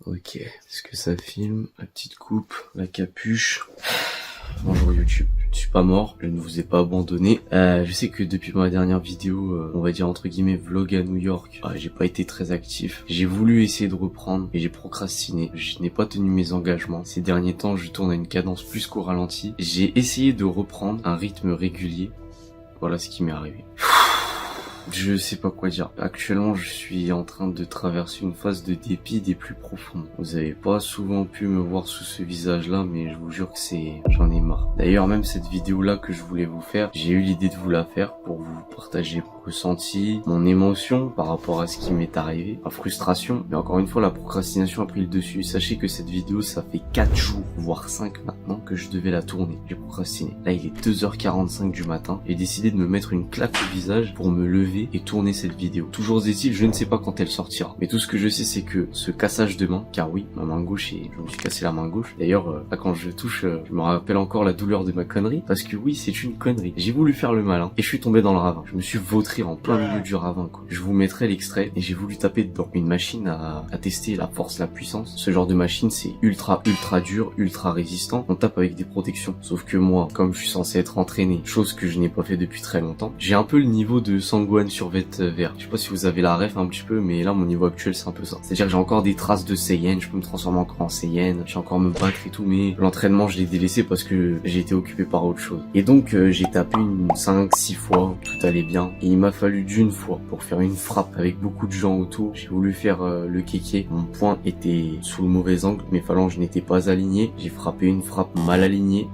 Ok, est-ce que ça filme? La petite coupe, la capuche. Bonjour YouTube, je suis pas mort, je ne vous ai pas abandonné. Je sais que depuis ma dernière vidéo, on va dire entre guillemets vlog à New York, j'ai pas été très actif. J'ai voulu essayer de reprendre et j'ai procrastiné. Je n'ai pas tenu mes engagements. Ces derniers temps, je tourne à une cadence plus qu'au ralenti. J'ai essayé de reprendre un rythme régulier. Voilà ce qui m'est arrivé. Je sais pas quoi dire. Actuellement, je suis en train de traverser une phase de dépit des plus profondes. Vous avez pas souvent pu me voir sous ce visage-là, mais je vous jure que j'en ai marre. D'ailleurs, même cette vidéo-là que je voulais vous faire, j'ai eu l'idée de vous la faire pour vous partager mon ressenti, mon émotion par rapport à ce qui m'est arrivé, ma frustration. Mais encore une fois, la procrastination a pris le dessus. Sachez que cette vidéo, ça fait 4 jours, voire 5 maintenant, que je devais la tourner. J'ai procrastiné. Là, il est 2h45 du matin. J'ai décidé de me mettre une claque au visage pour me lever et tourner cette vidéo. Toujours est-il, je ne sais pas quand elle sortira. Mais tout ce que je sais, c'est que ce cassage de main, car oui, ma main gauche, je me suis cassé la main gauche. D'ailleurs, là, quand je touche, je me rappelle encore la douleur de ma connerie, parce que oui, c'est une connerie. J'ai voulu faire le malin, et je suis tombé dans le ravin. Je me suis vautré en plein milieu du ravin, quoi. Je vous mettrai l'extrait, et j'ai voulu taper dedans. Une machine à tester la force, la puissance. Ce genre de machine, c'est ultra dur, ultra résistant. On tape avec des protections. Sauf que moi, comme je suis censé être entraîné, chose que je n'ai pas fait depuis très longtemps, j'ai un peu le niveau de Sangohan sur vert. Je sais pas si vous avez la ref un petit peu, mais là mon niveau actuel c'est un peu ça. C'est-à-dire que j'ai encore des traces de Saiyan, je peux me transformer encore en Saiyan, j'ai encore me battre et tout, mais l'entraînement je l'ai délaissé parce que j'ai été occupé par autre chose. Et donc j'ai tapé une 5-6 fois, tout allait bien, et il m'a fallu d'une fois pour faire une frappe avec beaucoup de gens autour. J'ai voulu faire le kéké, mon poing était sous le mauvais angle, mes phalanges n'étaient pas alignées, j'ai frappé une frappe mal alignée.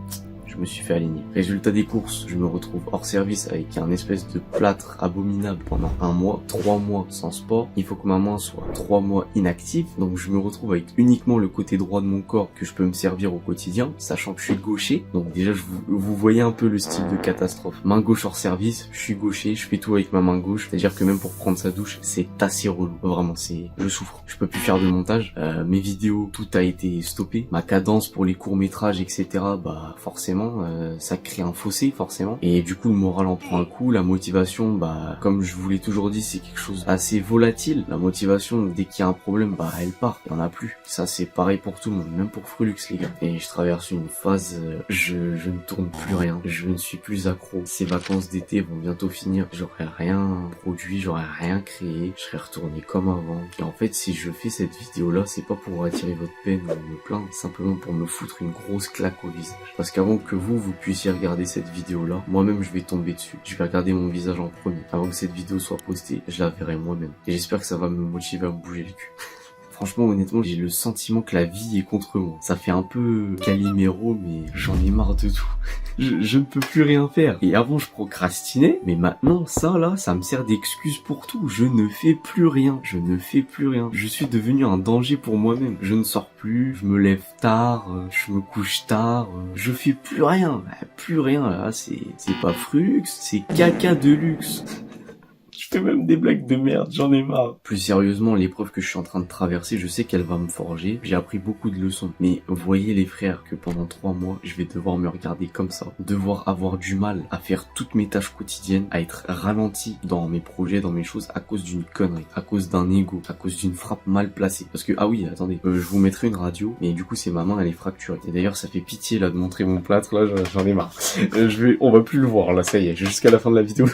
Je me suis fait aligner. Résultat des courses, je me retrouve hors service avec un espèce de plâtre abominable pendant 1 mois, 3 mois sans sport. Il faut que ma main soit 3 mois inactive, donc je me retrouve avec uniquement le côté droit de mon corps que je peux me servir au quotidien, sachant que je suis gaucher. Donc déjà, vous voyez un peu le style de catastrophe. Main gauche hors service, je suis gaucher, je fais tout avec ma main gauche. C'est-à-dire que même pour prendre sa douche, c'est assez relou. Vraiment, je souffre. Je peux plus faire de montage. Mes vidéos, tout a été stoppé. Ma cadence pour les courts-métrages, etc., bah forcément, ça crée un fossé forcément, et du coup le moral en prend un coup, la motivation, bah comme je vous l'ai toujours dit, c'est quelque chose assez volatile. La motivation, dès qu'il y a un problème, bah elle part, il y en a plus. Ça c'est pareil pour tout le monde, même pour Frulux les gars. Et je traverse une phase, je ne tourne plus rien, je ne suis plus accro. Ces vacances d'été vont bientôt finir, j'aurai rien produit, j'aurai rien créé, je serai retourné comme avant. Et en fait, si je fais cette vidéo là, c'est pas pour attirer votre peine ou me plaindre, simplement pour me foutre une grosse claque au visage. Parce qu'avant que vous puissiez regarder cette vidéo là, moi-même je vais tomber dessus. Je vais regarder mon visage en premier. Avant que cette vidéo soit postée, je la verrai moi-même. Et j'espère que ça va me motiver à me bouger le cul. Franchement, honnêtement, j'ai le sentiment que la vie est contre moi. Ça fait un peu Calimero, mais j'en ai marre de tout. Je ne peux plus rien faire. Et avant, je procrastinais, mais maintenant, ça là, ça me sert d'excuse pour tout. Je ne fais plus rien. Je ne fais plus rien. Je suis devenu un danger pour moi-même. Je ne sors plus, je me lève tard, je me couche tard, je fais plus rien. Plus rien, là, c'est pas Frulux, c'est caca de luxe. Je fais même des blagues de merde, j'en ai marre. Plus sérieusement, l'épreuve que je suis en train de traverser, je sais qu'elle va me forger. J'ai appris beaucoup de leçons. Mais voyez les frères que pendant 3 mois, je vais devoir me regarder comme ça. Devoir avoir du mal à faire toutes mes tâches quotidiennes, à être ralenti dans mes projets, dans mes choses, à cause d'une connerie, à cause d'un ego, à cause d'une frappe mal placée. Parce que, ah oui, attendez, je vous mettrai une radio, mais du coup, c'est ma main, elle est fracturée. Et d'ailleurs, ça fait pitié là de montrer mon plâtre, là, j'en ai marre. On va plus le voir là, ça y est, jusqu'à la fin de la vidéo.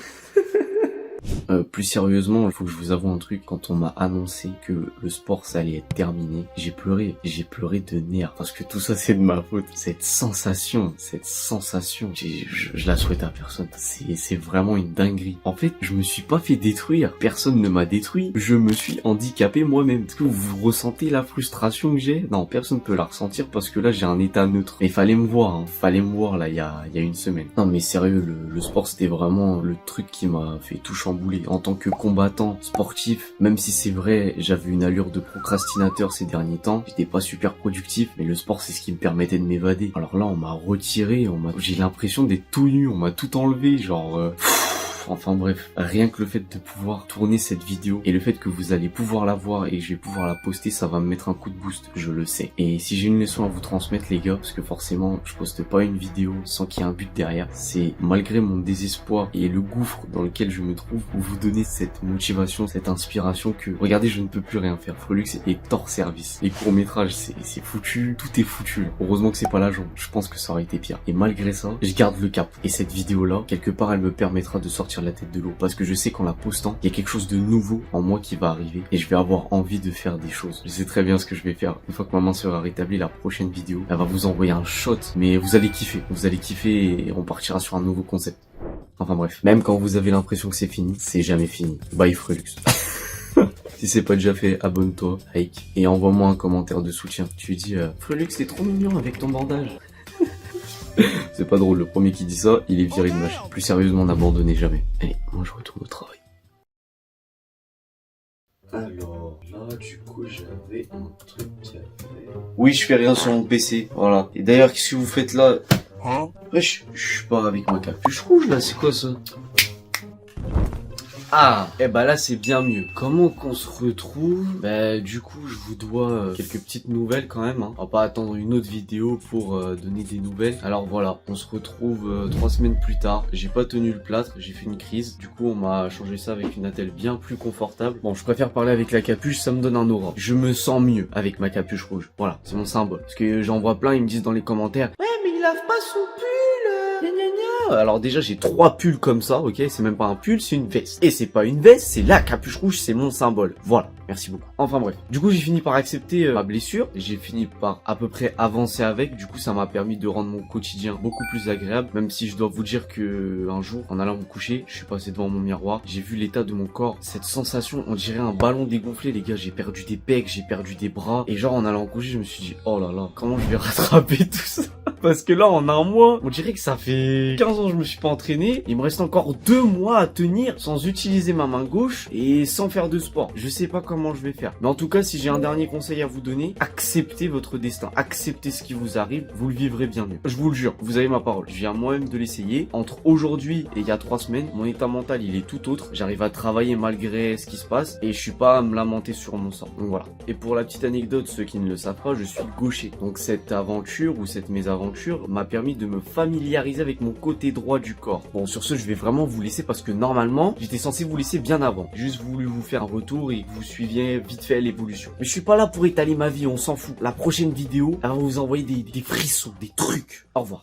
Plus sérieusement, il faut que je vous avoue un truc. Quand on m'a annoncé que le sport ça allait être terminé, j'ai pleuré de nerfs, parce que tout ça c'est de ma faute. Cette sensation, je la souhaite à personne. C'est vraiment une dinguerie. En fait, je me suis pas fait détruire, personne ne m'a détruit, je me suis handicapé moi-même. Est-ce que vous ressentez la frustration que j'ai? Non, personne peut la ressentir parce que là j'ai un état neutre. Mais fallait me voir là il y a une semaine. Non mais sérieux, le sport c'était vraiment le truc qui m'a fait tout chambouler. En tant que combattant sportif, même si c'est vrai, j'avais une allure de procrastinateur ces derniers temps, j'étais pas super productif, mais le sport c'est ce qui me permettait de m'évader. Alors là on m'a retiré, j'ai l'impression d'être tout nu, on m'a tout enlevé, genre... Enfin bref, rien que le fait de pouvoir tourner cette vidéo et le fait que vous allez pouvoir la voir et que je vais pouvoir la poster, ça va me mettre un coup de boost, je le sais. Et si j'ai une leçon à vous transmettre les gars, parce que forcément je poste pas une vidéo sans qu'il y ait un but derrière, c'est malgré mon désespoir et le gouffre dans lequel je me trouve, vous donner cette motivation, cette inspiration que, regardez, je ne peux plus rien faire. Frelux est hors service. Les courts-métrages, c'est foutu, tout est foutu. Heureusement que c'est pas la jambe, je pense que ça aurait été pire. Et malgré ça, je garde le cap. Et cette vidéo-là, quelque part, elle me permettra de sortir la tête de l'eau. Parce que je sais qu'en la postant, il y a quelque chose de nouveau en moi qui va arriver. Et je vais avoir envie de faire des choses. Je sais très bien ce que je vais faire. Une fois que ma main sera rétablie, la prochaine vidéo, elle va vous envoyer un shot. Mais vous allez kiffer. Vous allez kiffer et on partira sur un nouveau concept. Enfin bref, même quand vous avez l'impression que c'est fini, c'est jamais fini. Bye Frelux. Si c'est pas déjà fait, abonne-toi, like, et envoie-moi un commentaire de soutien. Tu dis, Frelux, t'es trop mignon avec ton bandage. C'est pas drôle, le premier qui dit ça, il est viré de ma chaîne. Plus sérieusement, n'abandonnez jamais. Allez, moi je retourne au travail. Alors, là, du coup, j'avais un truc à faire. Oui, je fais rien sur mon PC, voilà. Et d'ailleurs, qu'est-ce que vous faites là? Wesh, je suis pas avec ma capuche rouge là, c'est quoi ça? Ah, eh bah là c'est bien mieux. Comment qu'on se retrouve? Bah du coup je vous dois quelques petites nouvelles quand même. On va pas attendre une autre vidéo pour donner des nouvelles. Alors voilà, on se retrouve 3 semaines plus tard. J'ai pas tenu le plâtre, j'ai fait une crise. Du coup on m'a changé ça avec une attelle bien plus confortable. Bon, je préfère parler avec la capuche, ça me donne un aura. Je me sens mieux avec ma capuche rouge. Voilà, c'est mon symbole. Parce que j'en vois plein, ils me disent dans les commentaires, ouais mais il lave pas son pull. Gna gna gna. Alors déjà j'ai 3 pulls comme ça, ok, c'est même pas un pull, c'est une veste. Et c'est pas une veste, c'est la capuche rouge, c'est mon symbole. Voilà, merci beaucoup. Enfin bref, du coup j'ai fini par accepter ma blessure, j'ai fini par à peu près avancer avec, du coup ça m'a permis de rendre mon quotidien beaucoup plus agréable, même si je dois vous dire que un jour, en allant me coucher, je suis passé devant mon miroir, j'ai vu l'état de mon corps, cette sensation, on dirait un ballon dégonflé les gars, j'ai perdu des pecs, j'ai perdu des bras, et genre en allant me coucher je me suis dit, oh là là, comment je vais rattraper tout ça? Parce que là, en un mois, on dirait que ça fait 15 ans que je me suis pas entraîné. Il me reste encore 2 mois à tenir sans utiliser ma main gauche et sans faire de sport. Je sais pas comment je vais faire. Mais en tout cas, si j'ai un dernier conseil à vous donner, acceptez votre destin. Acceptez ce qui vous arrive. Vous le vivrez bien mieux. Je vous le jure, vous avez ma parole. Je viens moi-même de l'essayer. Entre aujourd'hui et il y a 3 semaines, mon état mental, il est tout autre. J'arrive à travailler malgré ce qui se passe et je suis pas à me lamenter sur mon sort. Donc voilà. Et pour la petite anecdote, ceux qui ne le savent pas, je suis gaucher. Donc cette aventure ou cette mésaventure m'a permis de me familiariser avec mon côté droit du corps. Bon, sur ce, je vais vraiment vous laisser parce que normalement, j'étais censé vous laisser bien avant. J'ai juste voulu vous faire un retour et que vous suiviez vite fait l'évolution. Mais je suis pas là pour étaler ma vie, on s'en fout. La prochaine vidéo, elle va vous envoyer des frissons, des trucs. Au revoir.